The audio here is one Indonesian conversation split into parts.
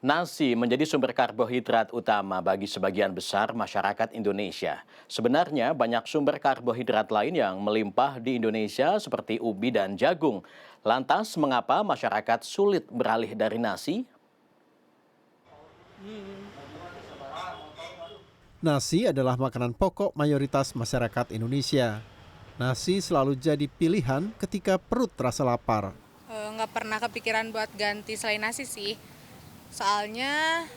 Nasi menjadi sumber karbohidrat utama bagi sebagian besar masyarakat Indonesia. Sebenarnya banyak sumber karbohidrat lain yang melimpah di Indonesia seperti ubi dan jagung. Lantas mengapa masyarakat sulit beralih dari nasi? Nasi adalah makanan pokok mayoritas masyarakat Indonesia. Nasi selalu jadi pilihan ketika perut terasa lapar. Nggak pernah kepikiran buat ganti selain nasi sih. Soalnya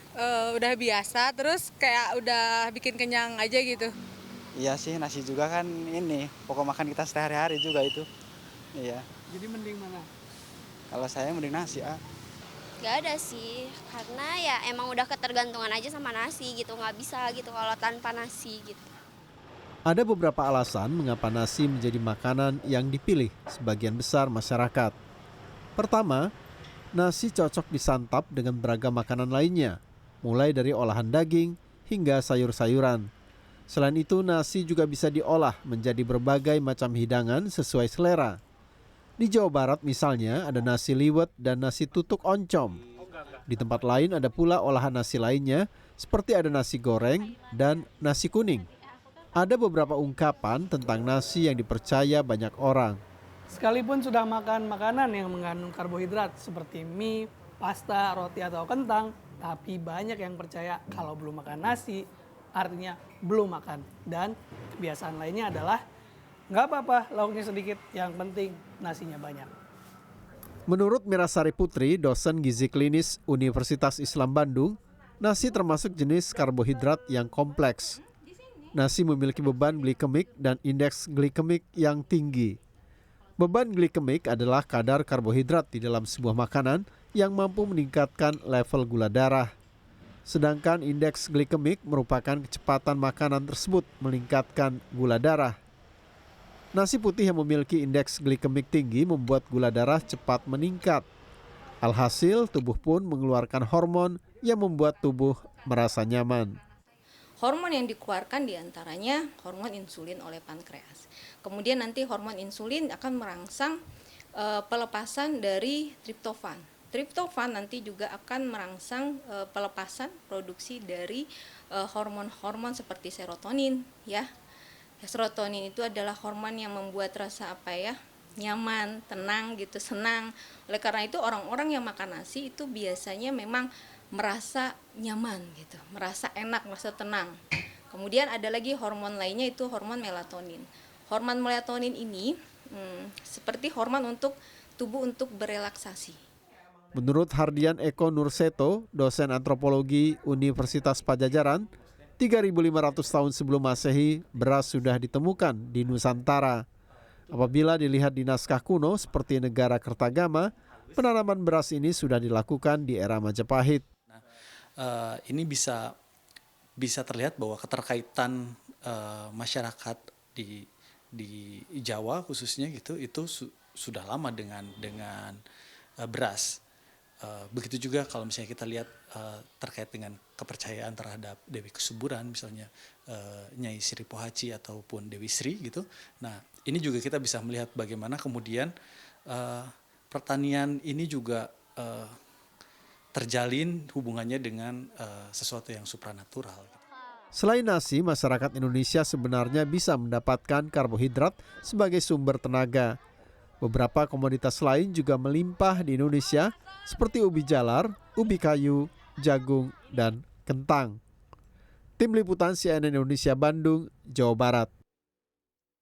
udah biasa, terus kayak udah bikin kenyang aja gitu. Iya sih, nasi juga kan ini pokok makan kita sehari-hari juga itu. Iya, Jadi mending mana? kalau saya mending nasi. Gak ada sih, karena ya emang udah ketergantungan aja sama nasi gitu, nggak bisa gitu kalau tanpa nasi gitu. Ada beberapa alasan mengapa nasi menjadi makanan yang dipilih sebagian besar masyarakat. Pertama, nasi cocok disantap dengan beragam makanan lainnya, mulai dari olahan daging hingga sayur-sayuran. Selain itu, nasi juga bisa diolah menjadi berbagai macam hidangan sesuai selera. Di Jawa Barat misalnya ada nasi liwet dan nasi tutuk oncom. Di tempat lain ada pula olahan nasi lainnya seperti ada nasi goreng dan nasi kuning. Ada beberapa ungkapan tentang nasi yang dipercaya banyak orang. Sekalipun sudah makan makanan yang mengandung karbohidrat seperti mie, pasta, roti atau kentang, tapi banyak yang percaya kalau belum makan nasi artinya belum makan. Dan kebiasaan lainnya adalah nggak apa-apa lauknya sedikit, yang penting nasinya banyak. Menurut Mirasari Putri, dosen gizi klinis Universitas Islam Bandung, nasi termasuk jenis karbohidrat yang kompleks. Nasi memiliki beban glikemik dan indeks glikemik yang tinggi. Beban glikemik adalah kadar karbohidrat di dalam sebuah makanan yang mampu meningkatkan level gula darah. Sedangkan indeks glikemik merupakan kecepatan makanan tersebut meningkatkan gula darah. Nasi putih yang memiliki indeks glikemik tinggi membuat gula darah cepat meningkat. Alhasil, tubuh pun mengeluarkan hormon yang membuat tubuh merasa nyaman. Hormon yang dikeluarkan diantaranya hormon insulin oleh pankreas. Kemudian nanti hormon insulin akan merangsang pelepasan dari triptofan. Triptofan nanti juga akan merangsang pelepasan produksi dari hormon-hormon seperti serotonin, ya. Serotonin itu adalah hormon yang membuat rasa nyaman, tenang gitu, senang. Oleh karena itu orang-orang yang makan nasi itu biasanya memang merasa nyaman gitu, merasa enak, merasa tenang. Kemudian ada lagi hormon lainnya, itu hormon melatonin. Hormon melatonin ini seperti hormon untuk tubuh untuk berelaksasi. Menurut Hardian Eko Nurseto, dosen antropologi Universitas Padjadjaran, 3.500 tahun sebelum Masehi, beras sudah ditemukan di Nusantara. Apabila dilihat di naskah kuno seperti negara Kertagama, penanaman beras ini sudah dilakukan di era Majapahit. Ini bisa terlihat bahwa keterkaitan masyarakat di Jawa khususnya gitu itu sudah lama dengan beras. Begitu juga kalau misalnya kita lihat terkait dengan kepercayaan terhadap Dewi Kesuburan, misalnya Nyai Sri Pohaci ataupun Dewi Sri gitu. Nah, ini juga kita bisa melihat bagaimana kemudian pertanian ini juga terjalin hubungannya dengan sesuatu yang supranatural. Selain nasi, masyarakat Indonesia sebenarnya bisa mendapatkan karbohidrat sebagai sumber tenaga. Beberapa komoditas lain juga melimpah di Indonesia seperti ubi jalar, ubi kayu, jagung, dan kentang. Tim Liputan CNN Indonesia Bandung, Jawa Barat.